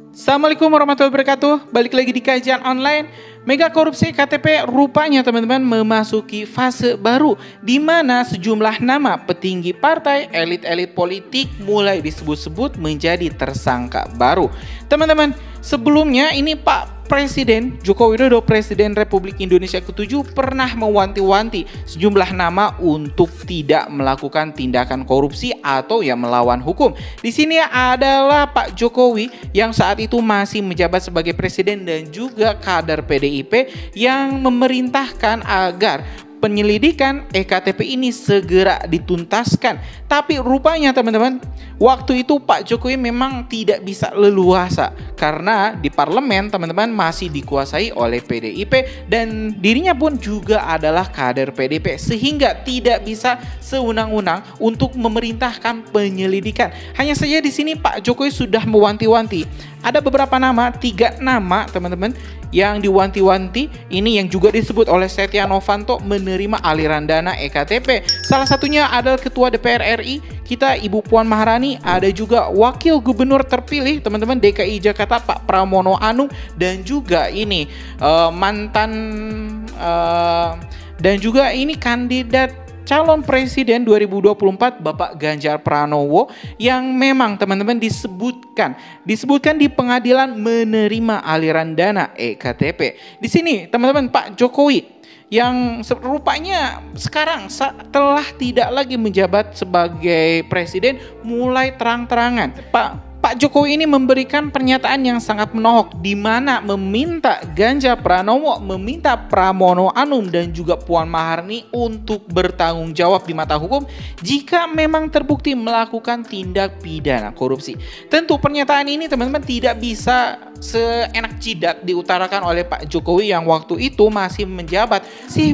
Assalamualaikum warahmatullahi wabarakatuh. Balik lagi di kajian online. Mega korupsi KTP rupanya teman-teman memasuki fase baru di mana sejumlah nama petinggi partai, elit-elit politik mulai disebut-sebut menjadi tersangka baru. Teman-teman, sebelumnya ini Pak Presiden Joko Widodo, Presiden Republik Indonesia ke-7 pernah mewanti-wanti sejumlah nama untuk tidak melakukan tindakan korupsi atau yang melawan hukum. Di sini adalah Pak Jokowi yang saat itu masih menjabat sebagai presiden dan juga kader PDIP yang memerintahkan agar penyelidikan EKTP ini segera dituntaskan. Tapi rupanya teman-teman, waktu itu Pak Jokowi memang tidak bisa leluasa karena di parlemen teman-teman masih dikuasai oleh PDIP dan dirinya pun juga adalah kader PDIP sehingga tidak bisa sewenang-wenang untuk memerintahkan penyelidikan. Hanya saja di sini Pak Jokowi sudah mewanti-wanti. Ada beberapa nama, 3 nama teman-teman yang diwanti-wanti ini yang juga disebut oleh Setia Novanto menerima aliran dana EKTP. Salah satunya adalah Ketua DPR RI kita Ibu Puan Maharani, ada juga Wakil Gubernur terpilih teman-teman DKI Jakarta Pak Pramono Anung dan juga ini mantan dan juga ini kandidat calon presiden 2024 Bapak Ganjar Pranowo yang memang teman-teman disebutkan di pengadilan menerima aliran dana EKTP. Di sini teman-teman Pak Jokowi yang rupanya sekarang setelah tidak lagi menjabat sebagai presiden mulai terang-terangan Pak Jokowi ini memberikan pernyataan yang sangat menohok di mana meminta Ganjar Pranowo, meminta Pramono Anung dan juga Puan Maharani untuk bertanggung jawab di mata hukum jika memang terbukti melakukan tindak pidana korupsi. Tentu pernyataan ini teman-teman tidak bisa seenak jidat diutarakan oleh Pak Jokowi yang waktu itu masih menjabat,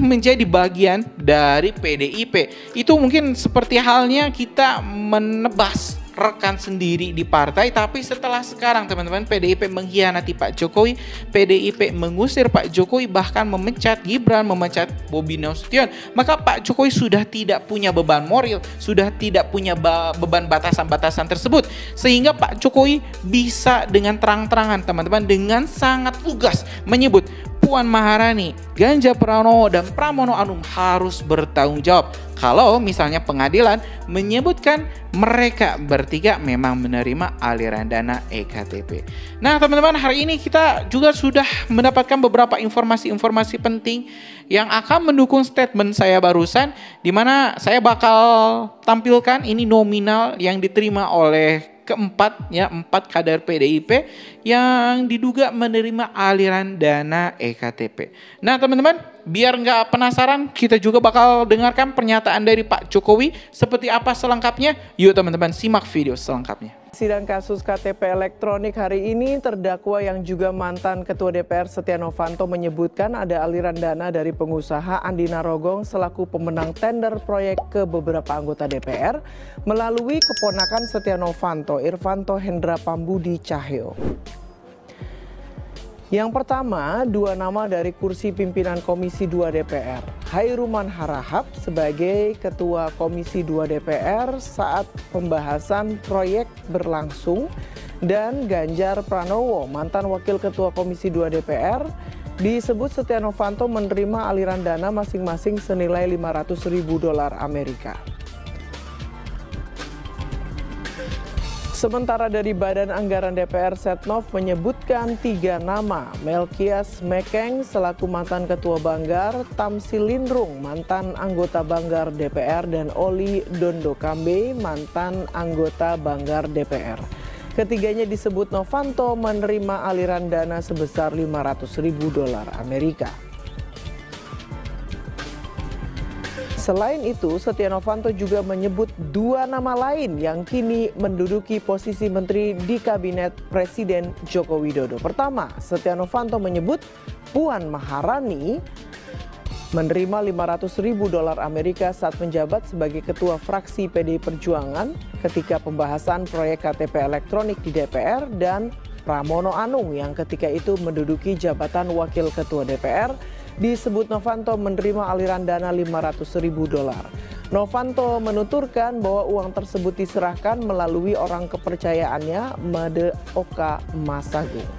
menjadi bagian dari PDIP. Itu mungkin seperti halnya kita menebas rekan sendiri di partai, tapi setelah sekarang teman-teman PDIP mengkhianati Pak Jokowi, PDIP mengusir Pak Jokowi, bahkan memecat Gibran, memecat Bobi Nasution, maka Pak Jokowi sudah tidak punya beban moral, sudah tidak punya beban batasan-batasan tersebut, sehingga Pak Jokowi bisa dengan terang-terangan teman-teman dengan sangat lugas menyebut Puan Maharani, Ganjar Pranowo dan Pramono Anung harus bertanggung jawab kalau misalnya pengadilan menyebutkan mereka bertiga memang menerima aliran dana EKTP. Nah teman-teman, hari ini kita juga sudah mendapatkan beberapa informasi-informasi penting yang akan mendukung statement saya barusan, di mana saya bakal tampilkan ini nominal yang diterima oleh empat kader PDIP yang diduga menerima aliran dana EKTP. Nah teman-teman, biar nggak penasaran, kita juga bakal dengarkan pernyataan dari Pak Jokowi seperti apa selengkapnya. Yuk teman-teman, simak video selengkapnya. Sidang kasus KTP elektronik hari ini, terdakwa yang juga mantan Ketua DPR Setia Novanto menyebutkan ada aliran dana dari pengusaha Andi Narogong selaku pemenang tender proyek ke beberapa anggota DPR melalui keponakan Setia Novanto, Irvanto Hendra Pambudi Cahyo. Yang pertama, 2 nama dari kursi pimpinan Komisi 2 DPR. Hairuman Harahap sebagai Ketua Komisi 2 DPR saat pembahasan proyek berlangsung dan Ganjar Pranowo, mantan Wakil Ketua Komisi 2 DPR, disebut Setia Novanto menerima aliran dana masing-masing senilai $500.000 Amerika. Sementara dari Badan Anggaran DPR Setnov menyebutkan 3 nama, Melkias Mekeng selaku mantan Ketua Banggar, Tamsil Lindrung mantan anggota Banggar DPR dan Oli Dondokambe mantan anggota Banggar DPR. Ketiganya disebut Novanto menerima aliran dana sebesar $500.000 Amerika. Selain itu, Setia Novanto juga menyebut 2 nama lain yang kini menduduki posisi menteri di Kabinet Presiden Joko Widodo. Pertama, Setia Novanto menyebut Puan Maharani menerima $500.000 Amerika saat menjabat sebagai Ketua Fraksi PDI Perjuangan ketika pembahasan proyek KTP elektronik di DPR, dan Pramono Anung yang ketika itu menduduki jabatan Wakil Ketua DPR disebut Novanto menerima aliran dana $500.000. Novanto menuturkan bahwa uang tersebut diserahkan melalui orang kepercayaannya, Madaoka Masagung.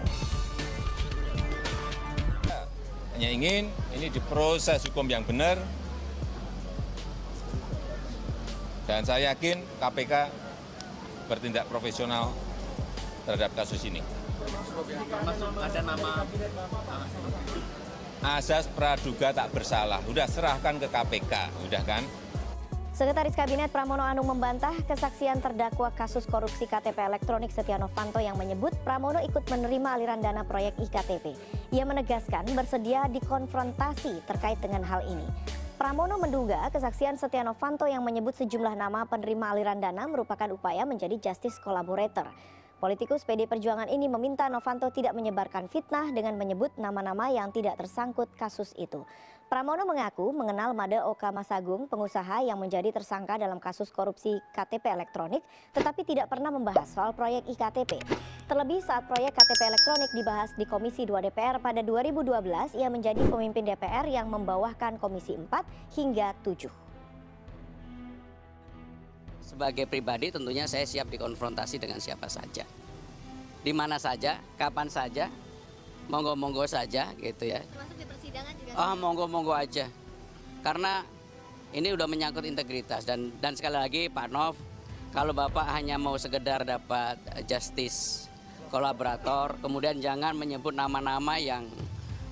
Hanya ingin ini diproses hukum yang benar, dan saya yakin KPK bertindak profesional terhadap kasus ini. Ada nama Asas praduga tak bersalah, udah serahkan ke KPK, udah kan? Sekretaris Kabinet Pramono Anung membantah kesaksian terdakwa kasus korupsi KTP elektronik Setia Novanto yang menyebut Pramono ikut menerima aliran dana proyek IKTP. Ia menegaskan bersedia dikonfrontasi terkait dengan hal ini. Pramono menduga kesaksian Setia Novanto yang menyebut sejumlah nama penerima aliran dana merupakan upaya menjadi justice collaborator. Politikus PD Perjuangan ini meminta Novanto tidak menyebarkan fitnah dengan menyebut nama-nama yang tidak tersangkut kasus itu. Pramono mengaku mengenal Madaoka Masagung, pengusaha yang menjadi tersangka dalam kasus korupsi KTP elektronik, tetapi tidak pernah membahas soal proyek IKTP. Terlebih saat proyek KTP elektronik dibahas di Komisi 2 DPR pada 2012, ia menjadi pemimpin DPR yang membawakan Komisi 4 hingga 7. sebagai pribadi tentunya saya siap dikonfrontasi dengan siapa saja. Di mana saja, kapan saja, monggo-monggo saja gitu ya. Termasuk di persidangan juga. Monggo-monggo aja. Karena ini udah menyangkut integritas dan sekali lagi Pak Nov, kalau Bapak hanya mau sekedar dapat justice kolaborator, kemudian jangan menyebut nama-nama yang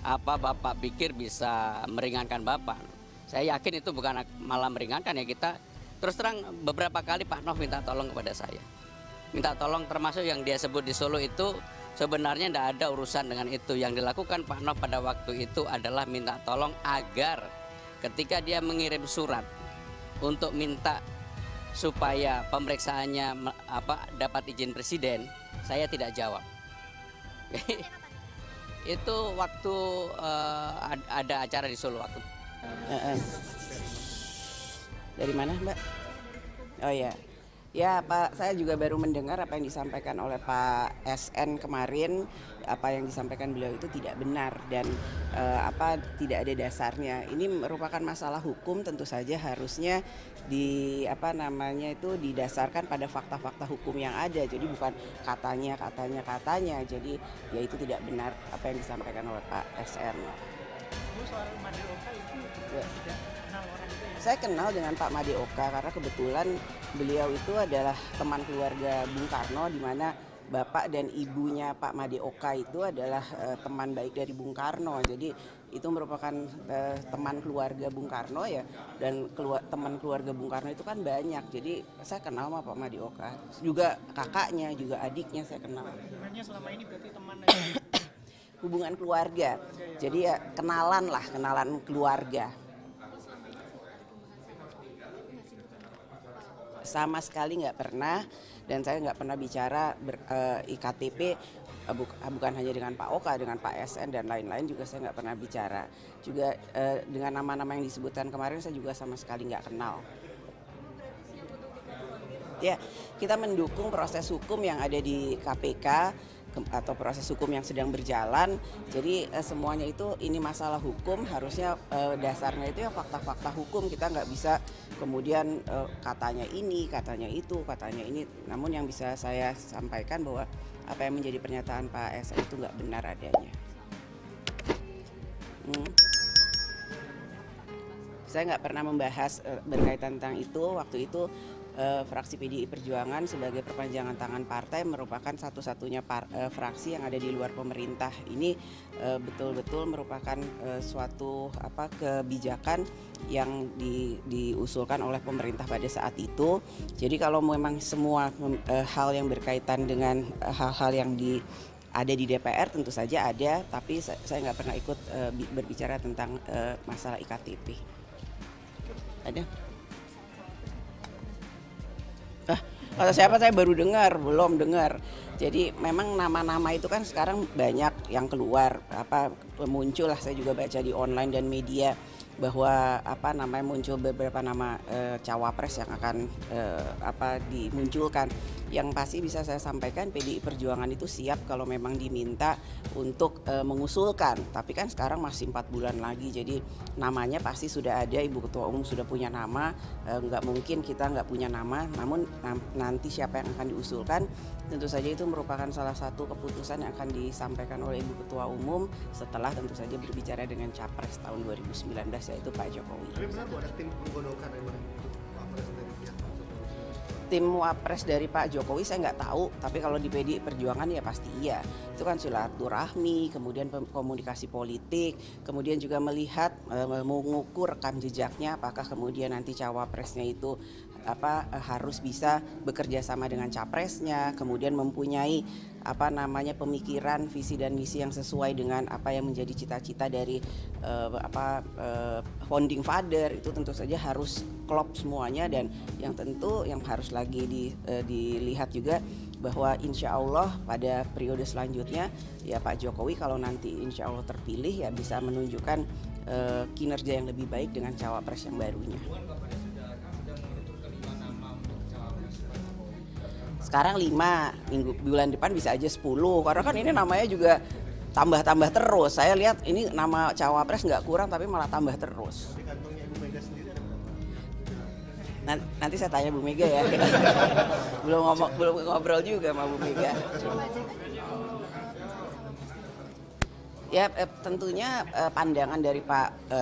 Bapak pikir bisa meringankan Bapak. Saya yakin itu bukan malah meringankan ya, kita terus terang beberapa kali Pak Nov minta tolong kepada saya. Minta tolong termasuk yang dia sebut di Solo itu sebenarnya tidak ada urusan dengan itu. Yang dilakukan Pak Nov pada waktu itu adalah minta tolong agar ketika dia mengirim surat untuk minta supaya pemeriksaannya dapat izin presiden, saya tidak jawab. Itu waktu ada acara di Solo waktu. Dari mana, Mbak? Oh ya. Ya, Pak, saya juga baru mendengar apa yang disampaikan oleh Pak SN kemarin. Apa yang disampaikan beliau itu tidak benar dan tidak ada dasarnya. Ini merupakan masalah hukum, tentu saja harusnya didasarkan pada fakta-fakta hukum yang ada. Jadi bukan katanya. Jadi ya itu tidak benar apa yang disampaikan oleh Pak SN. Soal Madaoka itu tidak kenal orang itu ya? Saya kenal dengan Pak Madaoka karena kebetulan beliau itu adalah teman keluarga Bung Karno, di mana bapak dan ibunya Pak Madaoka itu adalah teman baik dari Bung Karno. Jadi itu merupakan teman keluarga Bung Karno ya, dan teman keluarga Bung Karno itu kan banyak. Jadi saya kenal sama Pak Madaoka, juga kakaknya, juga adiknya saya kenal. Hubungannya selama ini berarti teman Hubungan keluarga, jadi ya kenalan keluarga. Sama sekali nggak pernah, dan saya nggak pernah bicara IKTP, bukan hanya dengan Pak Oka, dengan Pak SN dan lain-lain juga saya nggak pernah bicara. Juga dengan nama-nama yang disebutkan kemarin saya juga sama sekali nggak kenal. Ya, kita mendukung proses hukum yang ada di KPK atau proses hukum yang sedang berjalan. Jadi semuanya itu ini masalah hukum, harusnya dasarnya itu ya fakta-fakta hukum. Kita nggak bisa kemudian katanya ini, katanya itu, katanya ini. Namun yang bisa saya sampaikan bahwa apa yang menjadi pernyataan Pak SN itu nggak benar adanya. Saya nggak pernah membahas berkaitan tentang itu. Waktu itu fraksi PDI Perjuangan sebagai perpanjangan tangan partai merupakan satu-satunya fraksi yang ada di luar pemerintah. Ini betul-betul merupakan suatu kebijakan yang diusulkan oleh pemerintah pada saat itu. Jadi kalau memang semua hal yang berkaitan dengan hal-hal yang ada di DPR tentu saja ada, tapi saya nggak pernah ikut berbicara tentang masalah IKTP. Ada? Kata siapa saya baru dengar, belum dengar. Jadi memang nama-nama itu kan sekarang banyak yang keluar, muncul lah, saya juga baca di online dan media. bahwa muncul beberapa nama cawapres yang akan dimunculkan. Yang pasti bisa saya sampaikan PDI Perjuangan itu siap kalau memang diminta untuk mengusulkan. Tapi kan sekarang masih 4 bulan lagi, jadi namanya pasti sudah ada, Ibu Ketua Umum sudah punya nama, nggak mungkin kita nggak punya nama. Namun nanti siapa yang akan diusulkan, tentu saja itu merupakan salah satu keputusan yang akan disampaikan oleh Ibu Ketua Umum setelah tentu saja berbicara dengan Capres tahun 2019 yaitu Pak Jokowi. Tapi benar ada tim menggodokkan Wapres dari pihak Pak Jokowi? Tim Wapres dari Pak Jokowi saya nggak tahu, tapi kalau di PDI Perjuangan ya pasti iya. Itu kan silaturahmi, kemudian komunikasi politik, kemudian juga melihat mengukur rekam jejaknya, apakah kemudian nanti cawapresnya itu harus bisa bekerja sama dengan capresnya, kemudian mempunyai pemikiran, visi dan misi yang sesuai dengan apa yang menjadi cita-cita dari founding father. Itu tentu saja harus klop semuanya, dan yang tentu yang harus lagi dilihat juga bahwa insya Allah pada periode selanjutnya ya Pak Jokowi kalau nanti insya Allah terpilih ya bisa menunjukkan kinerja yang lebih baik dengan cawapres yang barunya. Sekarang 5, bulan depan bisa aja 10, karena kan ini namanya juga tambah-tambah terus. Saya lihat ini nama cawapres nggak kurang tapi malah tambah terus. Di kantongnya Ibu Mega sendiri ada berapa? Nanti saya tanya Bu Mega ya. belum ngobrol juga sama Bu Mega. Ya tentunya pandangan dari Pak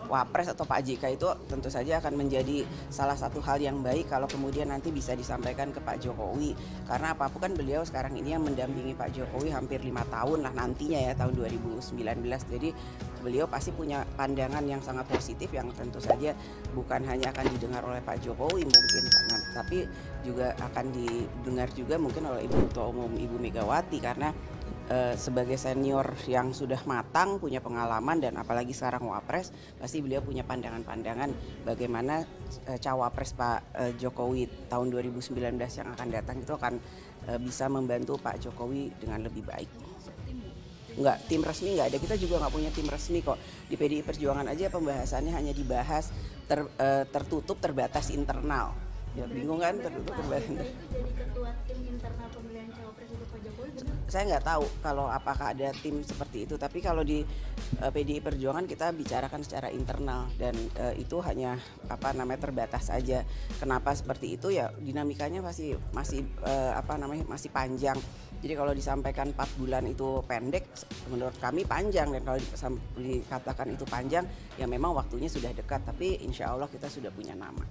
Wapres atau Pak JK itu tentu saja akan menjadi salah satu hal yang baik kalau kemudian nanti bisa disampaikan ke Pak Jokowi. Karena apapun kan beliau sekarang ini yang mendampingi Pak Jokowi hampir 5 tahun lah nantinya ya tahun 2019. Jadi beliau pasti punya pandangan yang sangat positif yang tentu saja bukan hanya akan didengar oleh Pak Jokowi mungkin, tapi juga akan didengar juga mungkin oleh Ibu Ketua Umum Ibu Megawati, karena sebagai senior yang sudah matang, punya pengalaman, dan apalagi sekarang Wapres, pasti beliau punya pandangan-pandangan bagaimana cawapres Pak Jokowi tahun 2019 yang akan datang itu akan bisa membantu Pak Jokowi dengan lebih baik. Enggak, tim resmi nggak ada, kita juga nggak punya tim resmi kok. Di PDI Perjuangan aja pembahasannya hanya dibahas tertutup, terbatas internal. Ya bingung kan, tertutup terbatas. Saya nggak tahu kalau apakah ada tim seperti itu, tapi kalau di PDI Perjuangan kita bicarakan secara internal, dan itu hanya terbatas saja. Kenapa seperti itu ya, dinamikanya masih masih panjang. Jadi kalau disampaikan 4 bulan itu pendek, menurut kami panjang, dan kalau dikatakan itu panjang ya memang waktunya sudah dekat, tapi insya Allah kita sudah punya nama.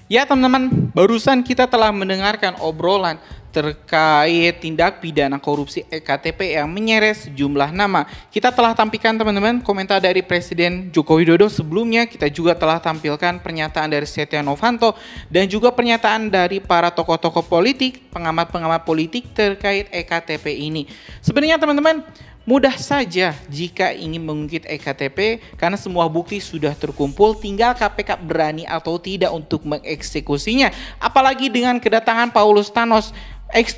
Ya teman-teman, barusan kita telah mendengarkan obrolan terkait tindak pidana korupsi EKTP yang menyeret sejumlah nama. Kita telah tampilkan teman-teman komentar dari Presiden Joko Widodo. Sebelumnya kita juga telah tampilkan pernyataan dari Setia Novanto dan juga pernyataan dari para tokoh-tokoh politik, pengamat-pengamat politik terkait EKTP ini. Sebenarnya teman-teman, mudah saja jika ingin mengungkit EKTP karena semua bukti sudah terkumpul, tinggal KPK berani atau tidak untuk mengeksekusinya. Apalagi dengan kedatangan Paulus Thanos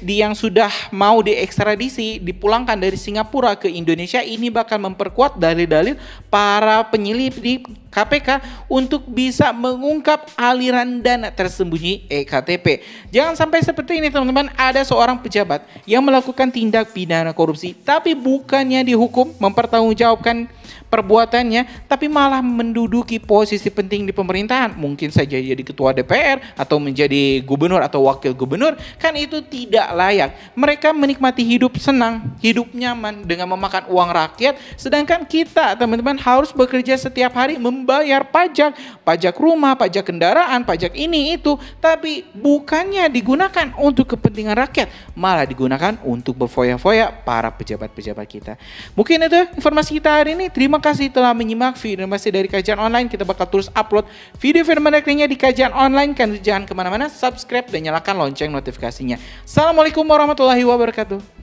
yang sudah mau diekstradisi, dipulangkan dari Singapura ke Indonesia, ini bakal memperkuat dalil-dalil para penyelidik di KPK untuk bisa mengungkap aliran dana tersembunyi EKTP. Jangan sampai seperti ini teman-teman, ada seorang pejabat yang melakukan tindak pidana korupsi tapi bukannya dihukum, mempertanggungjawabkan perbuatannya, tapi malah menduduki posisi penting di pemerintahan, mungkin saja jadi ketua DPR atau menjadi gubernur atau wakil gubernur. Kan itu tidak layak. Mereka menikmati hidup senang, hidup nyaman dengan memakan uang rakyat, sedangkan kita teman-teman harus bekerja setiap hari membayar pajak, pajak rumah, pajak kendaraan, pajak ini itu, tapi bukannya digunakan untuk kepentingan rakyat, malah digunakan untuk berfoya-foya para pejabat-pejabat kita. Mungkin itu informasi kita hari ini. Terima kasih telah menyimak video informasi dari Kajian Online. Kita bakal terus upload video-video menariknya di Kajian Online. Kan jangan kemana-mana, subscribe dan nyalakan lonceng notifikasinya. Assalamualaikum warahmatullahi wabarakatuh.